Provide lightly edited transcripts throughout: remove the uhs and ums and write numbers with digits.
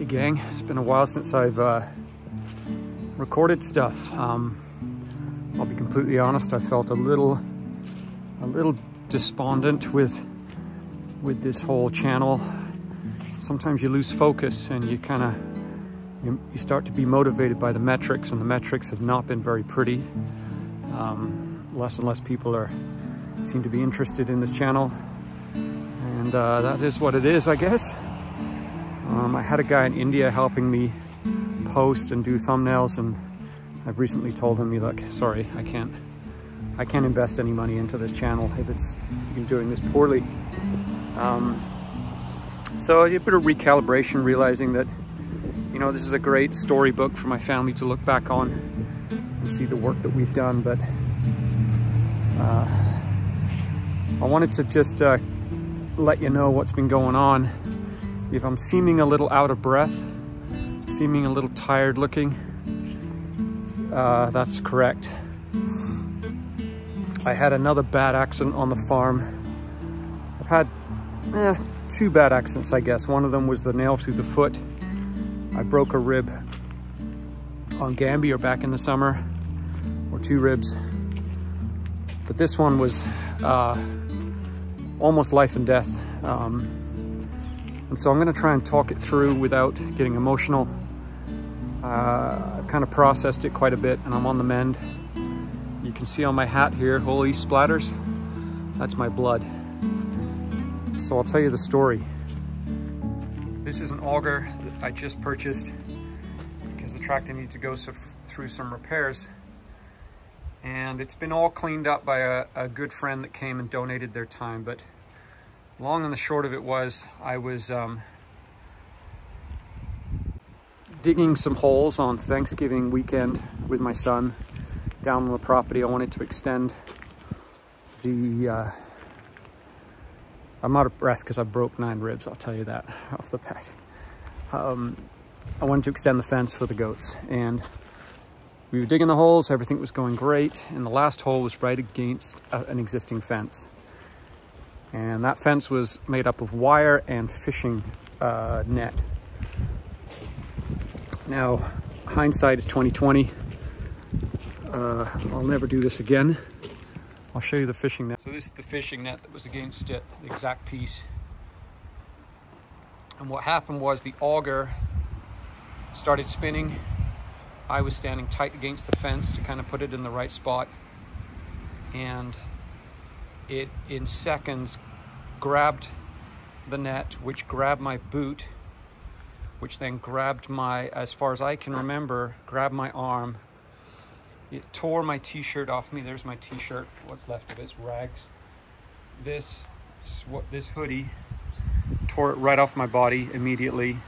Hey gang, it's been a while since I've recorded stuff. I'll be completely honest, I felt a little despondent with this whole channel. Sometimes you lose focus and you start to be motivated by the metrics, and the metrics have not been very pretty. Less and less people seem to be interested in this channel, and that is what it is, I guess. I had a guy in India helping me post and do thumbnails, and I've recently told him, look, sorry, I can't invest any money into this channel if it's been doing this poorly. So a bit of recalibration, realizing that, you know, this is a great storybook for my family to look back on and see the work that we've done. But I wanted to just let you know what's been going on. If I'm seeming a little out of breath, seeming a little tired looking, that's correct. I had another bad accident on the farm. I've had two bad accidents, I guess. One of them was the nail through the foot. I broke a rib on Gambier back in the summer, or two ribs. But this one was almost life and death. And so I'm going to try and talk it through without getting emotional. I've kind of processed it quite a bit, and I'm on the mend. You can see on my hat here, all these splatters, that's my blood. So I'll tell you the story. This is an auger that I just purchased because the tractor needs to go through some repairs. And it's been all cleaned up by a good friend that came and donated their time. But long and the short of it was, I was digging some holes on Thanksgiving weekend with my son down on the property. I wanted to extend the, I'm out of breath because I broke 9 ribs, I'll tell you that off the bat. I wanted to extend the fence for the goats, and we were digging the holes, everything was going great, and the last hole was right against an existing fence. And that fence was made up of wire and fishing net. Now, hindsight is 20/20. I'll never do this again. I'll show you the fishing net. So this is the fishing net that was against it, the exact piece. And what happened was the auger started spinning. I was standing tight against the fence to kind of put it in the right spot. And it, in seconds, grabbed the net, which grabbed my boot, which then grabbed my, as far as I can remember, grabbed my arm. It tore my t-shirt off me. There's my t-shirt. What's left of it's rags. This hoodie tore it right off my body immediately.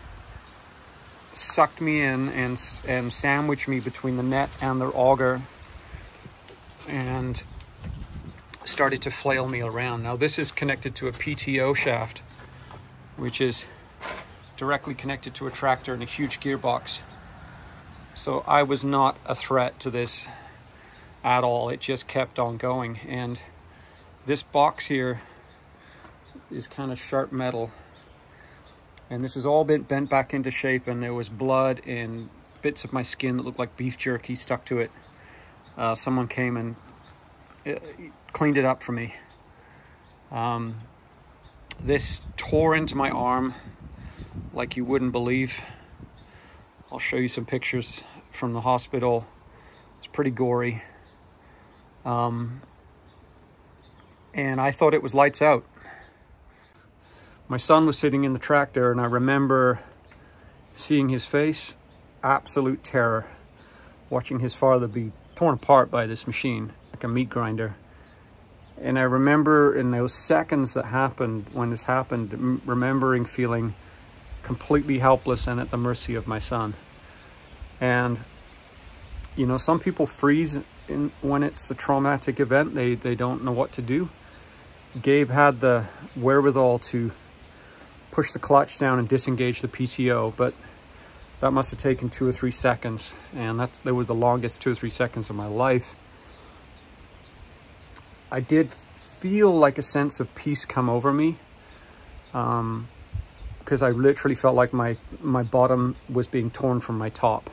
Sucked me in and sandwiched me between the net and the auger, and started to flail me around. Now this is connected to a PTO shaft, which is directly connected to a tractor and a huge gearbox. So I was not a threat to this at all. It just kept on going. And this box here is kind of sharp metal. And this has all been bent back into shape, and there was blood and bits of my skin that looked like beef jerky stuck to it. Someone came and cleaned it up for me. This tore into my arm like you wouldn't believe. I'll show you some pictures from the hospital. It's pretty gory. And I thought it was lights out. My son was sitting in the tractor, and I remember seeing his face, absolute terror, watching his father be torn apart by this machine, like a meat grinder. And I remember in those seconds that happened, when this happened, remembering feeling completely helpless and at the mercy of my son. And, you know, some people freeze when it's a traumatic event. They don't know what to do. Gabe had the wherewithal to push the clutch down and disengage the PTO, but that must have taken 2 or 3 seconds, and they were the longest 2 or 3 seconds of my life. I did feel like a sense of peace come over me, because I literally felt like my bottom was being torn from my top.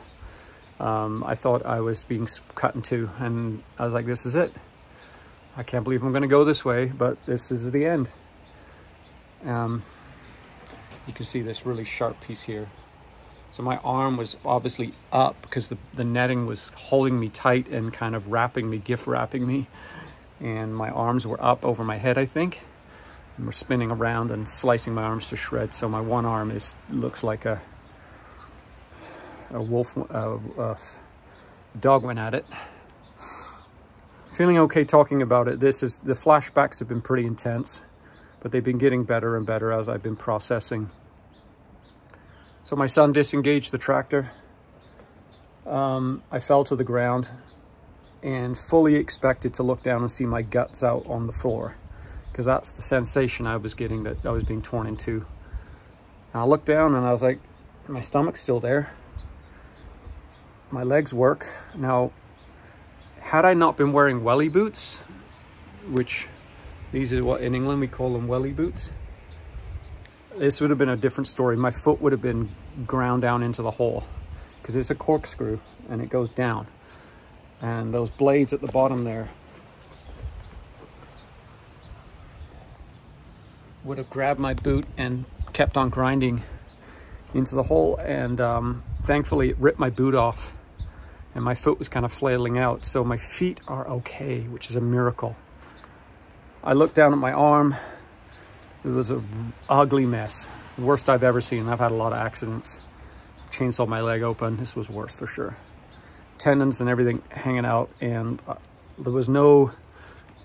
I thought I was being cut in two, and I was like, this is it. I can't believe I'm going to go this way, but this is the end. You can see this really sharp piece here. So my arm was obviously up because the netting was holding me tight and kind of wrapping me, gift wrapping me. And my arms were up over my head, I think. And we're spinning around and slicing my arms to shreds. So my one arm looks like a dog went at it. Feeling okay talking about it. The flashbacks have been pretty intense, but they've been getting better and better as I've been processing. So my son disengaged the tractor. I fell to the ground and fully expected to look down and see my guts out on the floor, because that's the sensation I was getting, that I was being torn in two. And I looked down and I was like, my stomach's still there. My legs work. Now, had I not been wearing welly boots, which these are what in England we call them welly boots, this would have been a different story. My foot would have been ground down into the hole, because it's a corkscrew and it goes down. And those blades at the bottom there would have grabbed my boot and kept on grinding into the hole. And thankfully it ripped my boot off and my foot was kind of flailing out. So my feet are okay, which is a miracle. I looked down at my arm. It was an ugly mess. The worst I've ever seen. I've had a lot of accidents. Chainsawed my leg open. This was worse for sure. Tendons and everything hanging out, and there was no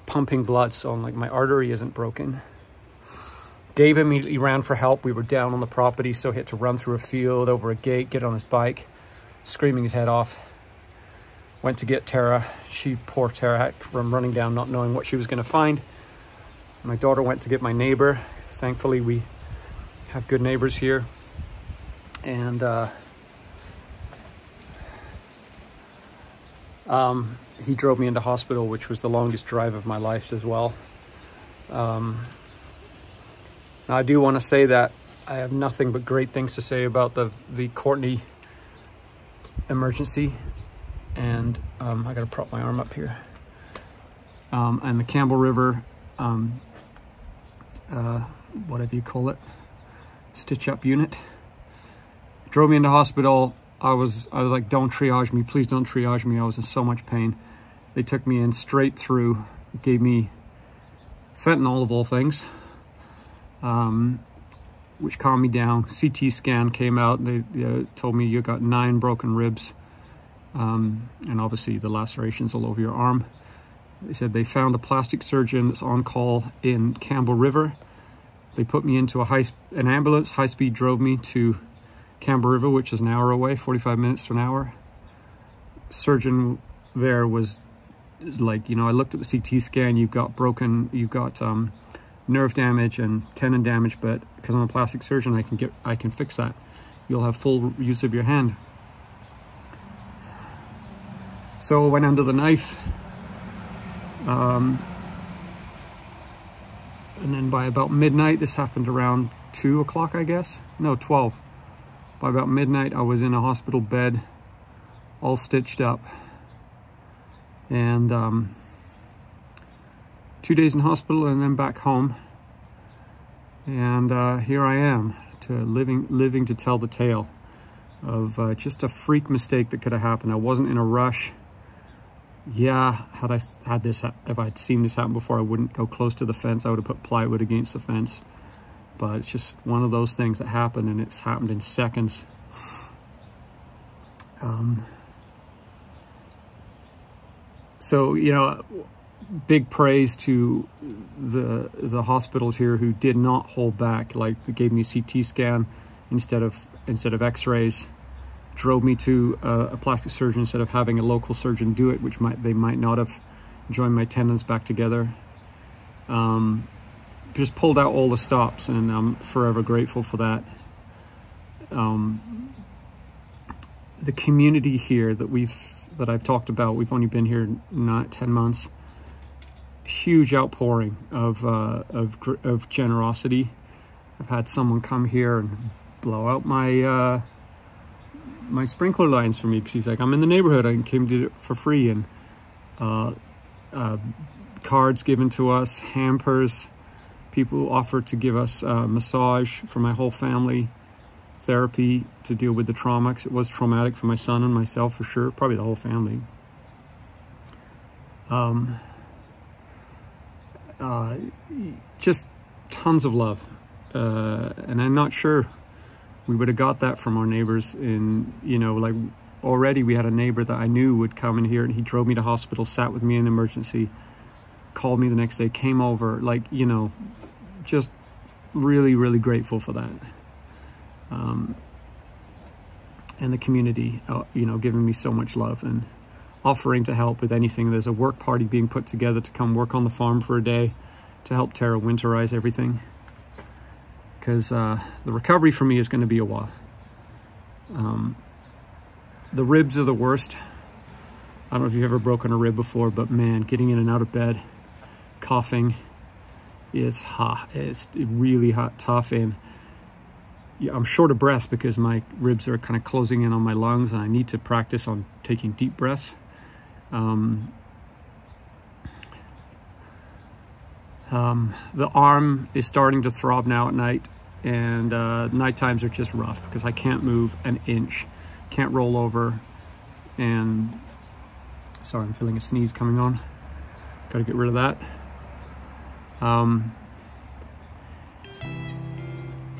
pumping blood, so I'm like, my artery isn't broken. Gabe immediately ran for help. We were down on the property, so he had to run through a field, over a gate, get on his bike, screaming his head off. Went to get Tara. Poor Tara, from running down, not knowing what she was going to find. My daughter went to get my neighbor. Thankfully, we have good neighbors here. And he drove me into hospital, which was the longest drive of my life as well. Now I do want to say that I have nothing but great things to say about the Courtney emergency. And I got to prop my arm up here. And the Campbell River, whatever you call it, stitch-up unit. Drove me into hospital. I was like, don't triage me, please don't triage me. I was in so much pain. They took me in straight through, gave me fentanyl of all things, which calmed me down. CT scan came out. They told me you got 9 broken ribs, and obviously the lacerations all over your arm. They said they found a plastic surgeon that's on call in Campbell River. They put me into an ambulance, high-speed drove me to Campbell River, which is an hour away, 45 minutes to an hour. Surgeon there was like, you know, I looked at the CT scan, you've got nerve damage and tendon damage, but because I'm a plastic surgeon, I can fix that. You'll have full use of your hand. So I went under the knife. And then by about midnight, this happened around 2 o'clock, I guess. No, 12. By about midnight, I was in a hospital bed, all stitched up. And 2 days in hospital and then back home. And here I am, living to tell the tale of just a freak mistake that could have happened. I wasn't in a rush. Yeah, if I'd seen this happen before, I wouldn't go close to the fence. I would have put plywood against the fence. But it's just one of those things that happened, and it's happened in seconds. So, you know, big praise to the hospitals here who did not hold back. Like, they gave me a CT scan instead of x-rays. Drove me to a plastic surgeon instead of having a local surgeon do it, which they might not have joined my tendons back together. Just pulled out all the stops, and I'm forever grateful for that. The community here that I've talked about, we've only been here not 10 months. Huge outpouring of generosity. I've had someone come here and blow out my my sprinkler lines for me because he's like, I'm in the neighborhood, I came to do it for free. And cards given to us, hampers, people offered to give us massage for my whole family, therapy to deal with the trauma, because it was traumatic for my son and myself for sure, probably the whole family. Just tons of love, and I'm not sure we would have got that from our neighbors. In, you know, like already we had a neighbor that I knew would come in here, and he drove me to hospital, sat with me in emergency, called me the next day, came over, like, you know, just really, really grateful for that. And the community, you know, giving me so much love and offering to help with anything. There's a work party being put together to come work on the farm for a day to help Tara winterize everything, because the recovery for me is going to be a while. The ribs are the worst. I don't know if you've ever broken a rib before, but man, getting in and out of bed, coughing, it's hot. It's really hot, tough, and I'm short of breath because my ribs are kind of closing in on my lungs, and I need to practice on taking deep breaths. The arm is starting to throb now at night, and night times are just rough because I can't move an inch, can't roll over. And sorry, I'm feeling a sneeze coming on. Got to get rid of that.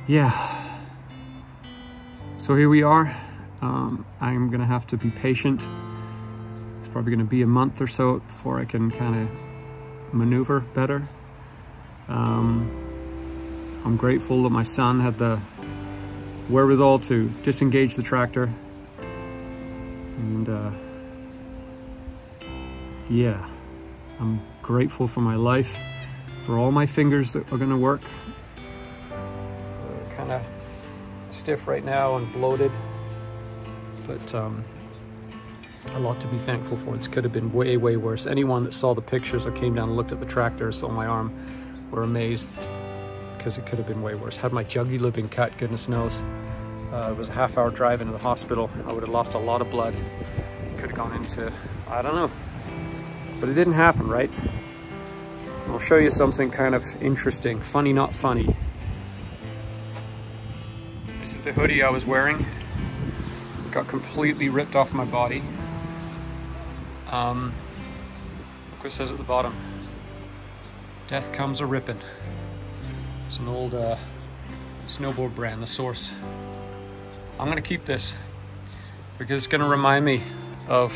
Yeah. So here we are. I'm gonna have to be patient. It's probably gonna be a month or so before I can kind of maneuver better. I'm grateful that my son had the wherewithal to disengage the tractor. And yeah, I'm grateful for my life, for all my fingers that are gonna work. They're kind of stiff right now and bloated, but a lot to be thankful for. This could have been way, way worse. Anyone that saw the pictures or came down and looked at the tractor, saw my arm, were amazed, because it could have been way worse. Had my jugular been cut, goodness knows, it was a half-hour drive into the hospital. I would have lost a lot of blood. Could have gone into, I don't know, but it didn't happen, right? I'll show you something kind of interesting, funny, not funny. This is the hoodie I was wearing. It got completely ripped off my body. Look what it says at the bottom. Death comes a-rippin'. It's an old snowboard brand, The Source. I'm gonna keep this because it's gonna remind me of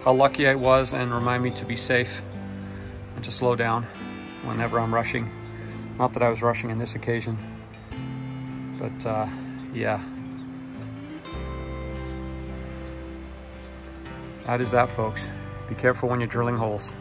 how lucky I was and remind me to be safe and to slow down whenever I'm rushing. Not that I was rushing in this occasion, but yeah. That is that, folks. Be careful when you're drilling holes.